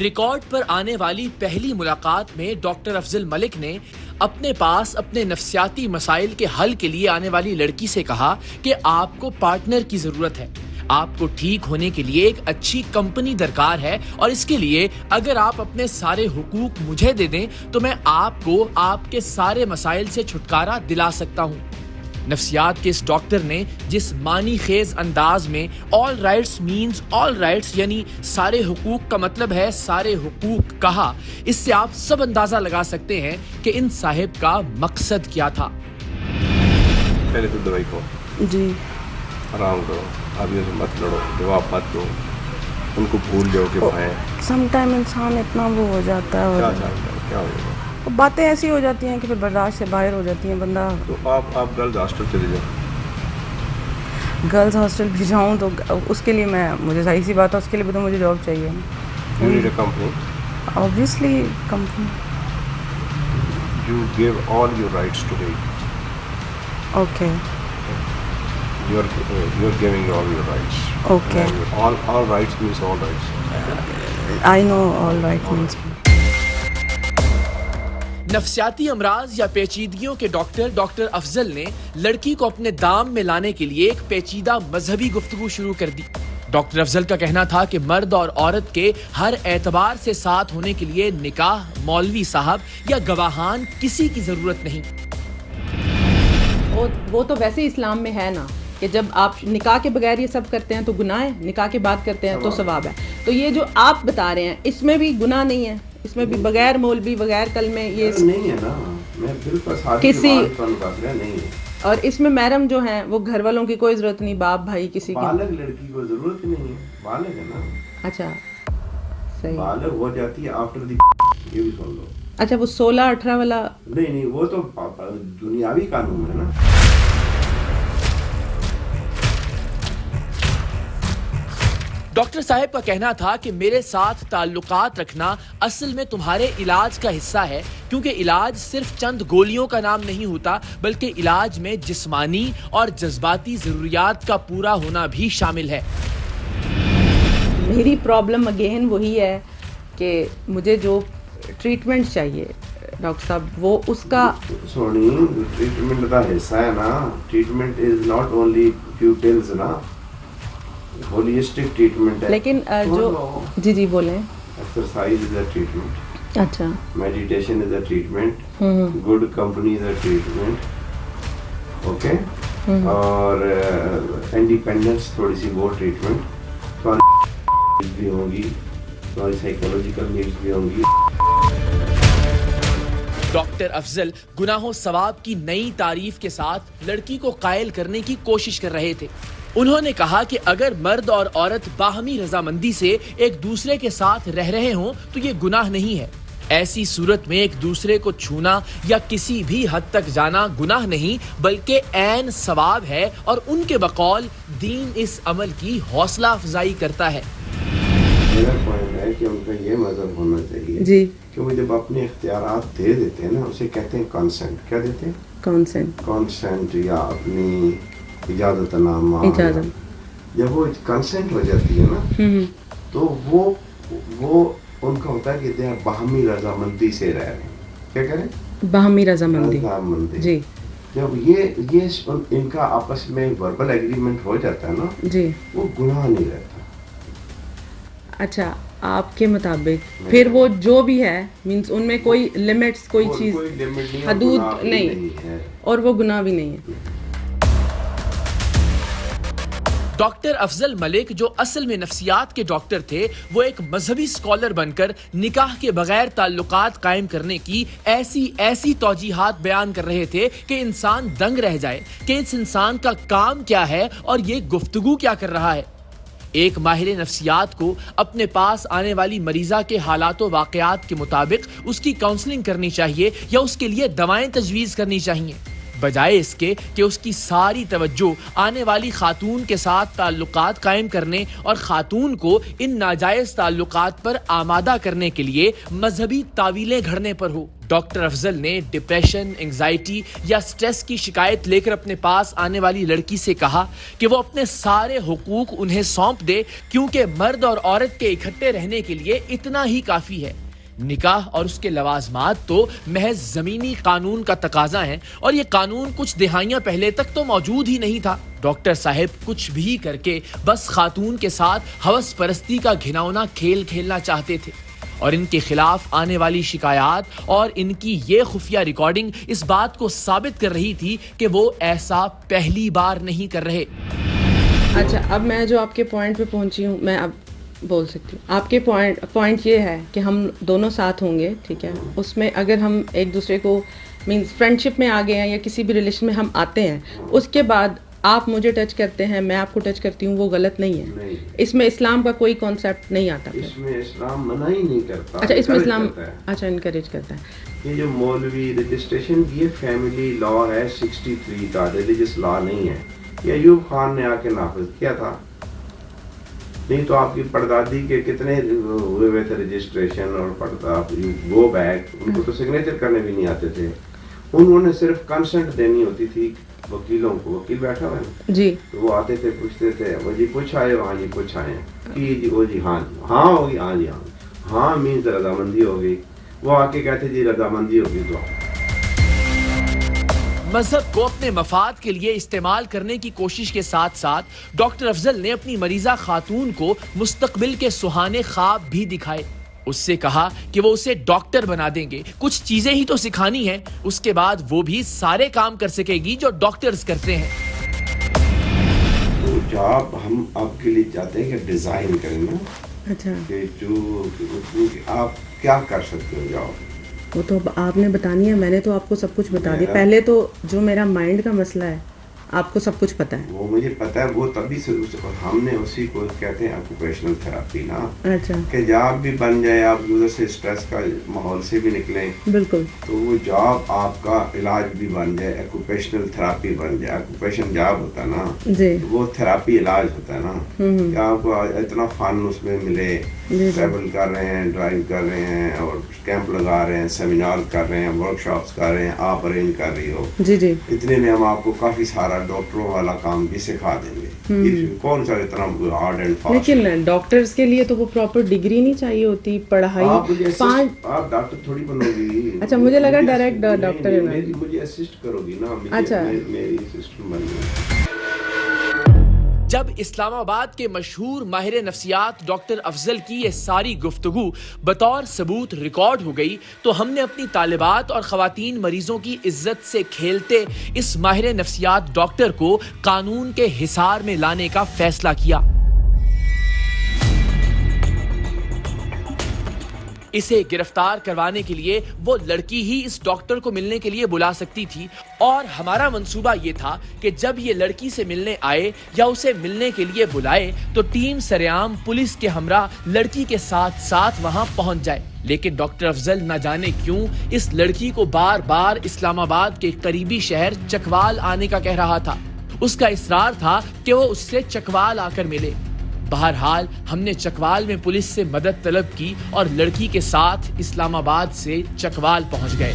Record پر آنے والی پہلی ملاقات میں ڈاکٹر افضل ملک نے اپنے پاس اپنے نفسیاتی مسائل کے حل کے لیے آنے والی لڑکی سے کہا کہ آپ کو پارٹنر کی ضرورت ہے. آپ کو ٹھیک ہونے کے لیے ایک اچھی کمپنی درکار ہے اور اس کے لیے اگر آپ اپنے سارے حقوق مجھے دے دیں تو میں آپ کو آپ کے سارے مسائل سے چھٹکارا دلا سکتا ہوں. نفسیات کے اس ڈاکٹر نے جس معنی خیز انداز میں آل رائٹس مینز آل رائٹس یعنی سارے حقوق کا مطلب ہے سارے حقوق کہا، اس سے آپ سب اندازہ لگا سکتے ہیں کہ ان صاحب کا مقصد کیا تھا. پہلے تو دوائی کھاؤ جی، آرام کرو، آدمیوں سے مت لڑو، جواب مت دو، ان کو بھول جاؤ کہ بھائی سم ٹائم انسان اتنا وہ ہو جاتا ہے کیا اور چاہتا ہے کیا ہو جائے گا. باتیں ایسی ہو جاتی ہیں کہ پھر برداشت سے باہر ہو جاتی ہیں بندہ. تو آپ گرلز ہاسٹل چلے جاؤ. گرلز ہاسٹل بھی جاؤں تو اس کے لیے مجھے صحیح سی بات ہے، اس کے لیے بھی تو مجھے جاب چاہیے. You need a company. Obviously company. You give all your rights to me. Okay. You're giving all your rights. Okay. All rights means all rights. I know all right means. نفسیاتی امراض یا پیچیدگیوں کے doctor افضل نے لڑکی کو اپنے دام میں لانے کے لیے ایک پیچیدہ مذہبی گفتگو شروع کر دی. ڈاکٹر افضل کا کہنا تھا کہ مرد اور عورت کے ہر اعتبار سے ساتھ ہونے کے لیے نکاح، مولوی صاحب یا گواہان کسی کی ضرورت نہیں. وہ تو ویسے اسلام میں ہے نا کہ جب آپ نکاح کے بغیر یہ سب کرتے ہیں تو گناہ ہے، نکاح کے بعد کرتے ہیں تو ثواب ہے. تو یہ جو آپ بتا رہے ہیں اس میں بھی گناہ نہیں ہے، اس میں بھی بغیر مولوی بغیر کلمے یہ نہیں ہے نا. میں بالکل کسی نہیں ہے. اور اس میں محرم جو ہیں وہ گھر والوں کی کوئی ضرورت نہیں، باپ بھائی کسی کی. بالغ لڑکی کو ضرورت نہیں ہے، بالغ ہے نا. اچھا صحیح، بالغ ہو جاتی ہے آفٹر دی. یہ بھی سن لو. اچھا وہ 16-18 والا نہیں وہ تو دنیاوی قانون ہے نا. ڈاکٹر صاحب کا کہنا تھا کہ میرے ساتھ تعلقات رکھنا اصل میں تمہارے علاج کا حصہ ہے، کیونکہ علاج صرف چند گولیوں کا نام نہیں ہوتا بلکہ علاج میں جسمانی اور جذباتی ضروریات کا پورا ہونا بھی شامل ہے. میری پرابلم اگین وہی ہے کہ مجھے جو ٹریٹمنٹ چاہیے ڈاکٹر صاحب وہ اس کا سونی ٹریٹمنٹ کا حصہ ہے نا. Treatment is not only few pills نا، ہولیسٹک ٹریٹمنٹ ہے. لیکن جو جی بولیں. Exercise is a treatment. اچھا. Meditation is a treatment. Good company is a treatment. Okay. اور انڈیپینڈنس تھوڑی سی وہ ٹریٹمنٹ. تھوڑی بھی ہوں گی، تھوڑی سائیکولوجیکل نیڈس بھی ہوں گی. ڈاکٹر افضل گناہوں ثواب کی نئی تعریف کے ساتھ لڑکی کو قائل کرنے کی کوشش کر رہے تھے. انہوں نے کہا کہ اگر مرد اور عورت باہمی رضامندی سے ایک دوسرے کے ساتھ رہ رہے ہوں تو یہ گناہ نہیں ہے. ایسی صورت میں ایک دوسرے کو چھونا یا کسی بھی حد تک جانا گناہ نہیں بلکہ عین ثواب ہے، اور ان کے بقول دین اس عمل کی حوصلہ افزائی کرتا ہے. میرا پوائنٹ ہے کہ ان کا یہ مذہب ہونا چاہیے جی کہ وہ جب اپنے اختیارات دے دیتے ہیں نا اسے کہتے ہیں کانسینٹ. کیا دیتے ہیں؟ کانسینٹ یا اپنی اجازت نامہ. اجازت جب وہ کنسنٹ ہو جاتی ہے نا تو وہ ان کا ہوتا ہے کہ دے باہمی رضامندی سے رہ رہے ہیں. کیا کریں؟ باہمی رضامندی. جی. جب یہ ان کا آپس میں وربل ایگریمنٹ ہو جاتا ہے نا جی وہ گناہ نہیں رہتا. اچھا آپ کے مطابق پھر وہ جو بھی ہے مینس ان میں کوئی لمٹس کوئی چیز حدود نہیں اور وہ گناہ بھی نہیں ہے. ڈاکٹر افضل ملک جو اصل میں نفسیات کے ڈاکٹر تھے وہ ایک مذہبی اسکالر بن کر نکاح کے بغیر تعلقات قائم کرنے کی ایسی توجیحات بیان کر رہے تھے کہ انسان دنگ رہ جائے کہ اس انسان کا کام کیا ہے اور یہ گفتگو کیا کر رہا ہے. ایک ماہر نفسیات کو اپنے پاس آنے والی مریضہ کے حالات و واقعات کے مطابق اس کی کاؤنسلنگ کرنی چاہیے یا اس کے لیے دوائیں تجویز کرنی چاہیے. بجائے اس کے کہ اس کی ساری توجہ آنے والی خاتون کے ساتھ تعلقات قائم کرنے اور خاتون کو ان ناجائز تعلقات پر آمادہ کرنے کے لیے مذہبی تعویلیں گھڑنے پر ہو۔ ڈاکٹر افضل نے ڈپریشن، انگزائٹی یا سٹریس کی شکایت لے کر اپنے پاس آنے والی لڑکی سے کہا کہ وہ اپنے سارے حقوق انہیں سونپ دے، کیونکہ مرد اور عورت کے اکٹھے رہنے کے لیے اتنا ہی کافی ہے۔ نکاح اور اس کے لوازمات تو محض زمینی قانون کا تقاضا ہیں، اور یہ قانون کچھ دہائیاں پہلے تک تو موجود ہی نہیں تھا۔ ڈاکٹر صاحب کچھ بھی کر کے بس خاتون کے ساتھ ہوس پرستی کا گھناؤنا کھیل کھیلنا چاہتے تھے، اور ان کے خلاف آنے والی شکایات اور ان کی یہ خفیہ ریکارڈنگ اس بات کو ثابت کر رہی تھی کہ وہ ایسا پہلی بار نہیں کر رہے۔ اچھا، اب میں جو آپ کے پوائنٹ پہ پہنچی ہوں، میں اب بول سکتی ہوں۔ آپ کے پوائنٹ یہ ہے کہ ہم دونوں ساتھ ہوں گے، ٹھیک ہے، اس میں اگر ہم ایک دوسرے کو مینس فرینڈشپ میں آ گئے ہیں یا کسی بھی ریلیشن میں ہم آتے ہیں، اس کے بعد آپ مجھے ٹچ کرتے ہیں، میں آپ کو ٹچ کرتی ہوں، وہ غلط نہیں ہے۔ اس میں اسلام کا کوئی کانسیپٹ نہیں آتا۔ اس میں اسلام منع ہی نہیں کرتا۔ اچھا، اس میں اسلام اچھا انکریج کرتا ہے۔ یہ جو مولوی رجسٹریشن کی فیملی لا ہے 63 کا، ریلیجس لا نہیں ہے، یہ ایوب خان نے آ کے نافذ کیا تھا۔ نہیں تو آپ کی پردادی کے کتنے ہوئے ہوئے تھے رجسٹریشن اور پردہ گو بیک، ان کو تو سگنیچر کرنے بھی نہیں آتے تھے، انہوں نے صرف کنسنٹ دینی ہوتی تھی وکیلوں کو۔ وکیل بیٹھا ہوا ہے جی، تو وہ آتے تھے، پوچھتے تھے وہ جی کچھ آئے، وہاں جی کچھ آئے، جی وہ جی ہاں ہاں ہوگی، ہاں جی ہاں، ہاں مینز رضامندی ہوگی، وہ آ کے کہتے جی رضامندی ہوگی تو۔ مذہب کو اپنے مفاد کے لیے استعمال کرنے کی کوشش کے ساتھ ساتھ ڈاکٹر افضل نے اپنی مریضہ خاتون کو مستقبل کے سہانے خواب بھی دکھائے۔ اس سے کہا کہ وہ اسے ڈاکٹر بنا دیں گے، کچھ چیزیں ہی تو سکھانی ہیں، اس کے بعد وہ بھی سارے کام کر سکے گی جو ڈاکٹرز کرتے ہیں۔ تو جاب ہم آپ کے لیے چاہتے ہیں کہ ڈیزائن کریں نا، اچھا، کہ جو آپ کیا کر سکتے ہو جاب، وہ تو آپ نے بتانی ہے، میں نے تو آپ کو سب کچھ بتا دیا۔ پہلے تو جو میرا مائنڈ کا مسئلہ ہے آپ کو سب کچھ پتا ہے۔ وہ مجھے پتا ہے، وہ تبھی سے ہم نے اسی کو کہتے ہیں آکوپیشنل تھراپی نا، اچھا، کہ جاب بھی بن جائے، آپ ادھر سے اسٹریس کا ماحول سے بھی نکلیں، بالکل، تو وہ جاب آپ کا علاج بھی بن جائے، آکوپیشنل تھراپی بن جائے۔ آکوپیشن جاب ہوتا ہے نا جی، وہ تھراپی علاج ہوتا ہے نا، کہ آپ کو اتنا فن اس میں ملے، ٹریول کر رہے ہیں، ڈرائیو کر رہے ہیں، اور کیمپ لگا رہے ہیں، سیمینار کر رہے ہیں، ورک شاپس کر رہے ہیں، آپ ارینج کر رہی ہو، جی جی، اتنے میں ہم آپ کو کافی سارا ڈاکٹروں والا کام بھی سکھا دیں گے۔ کون سا اتنا ہارڈ اینڈ فاسٹ، لیکن ڈاکٹرز کے لیے تو وہ پراپر ڈگری نہیں چاہیے ہوتی، پڑھائی آپ ڈاکٹر تھوڑی بنو گی۔ اچھا، مجھے لگا ڈائریکٹ ڈاکٹر ہے نا، مجھے اسسٹ کرو گی نا، اچھا، میری اسسٹنٹ بن گئی۔ جب اسلام آباد کے مشہور ماہر نفسیات ڈاکٹر افضل کی یہ ساری گفتگو بطور ثبوت ریکارڈ ہو گئی تو ہم نے اپنی طالبات اور خواتین مریضوں کی عزت سے کھیلتے اس ماہر نفسیات ڈاکٹر کو قانون کے حصار میں لانے کا فیصلہ کیا۔ اسے گرفتار کروانے کے لیے وہ لڑکی ہی اس ڈاکٹر کو ملنے کے لیے بلا سکتی تھی، اور ہمارا منصوبہ یہ تھا کہ جب یہ لڑکی سے ملنے آئے یا اسے ملنے کے لیے بلائے تو ٹیم سرعام پولیس کے ہمراہ لڑکی کے ساتھ ساتھ وہاں پہنچ جائے۔ لیکن ڈاکٹر افضل نہ جانے کیوں اس لڑکی کو بار بار اسلام آباد کے قریبی شہر چکوال آنے کا کہہ رہا تھا۔ اس کا اصرار تھا کہ وہ اس سے چکوال آ کر ملے۔ بہرحال ہم نے چکوال میں پولیس سے مدد طلب کی اور لڑکی کے ساتھ اسلام آباد سے چکوال پہنچ گئے۔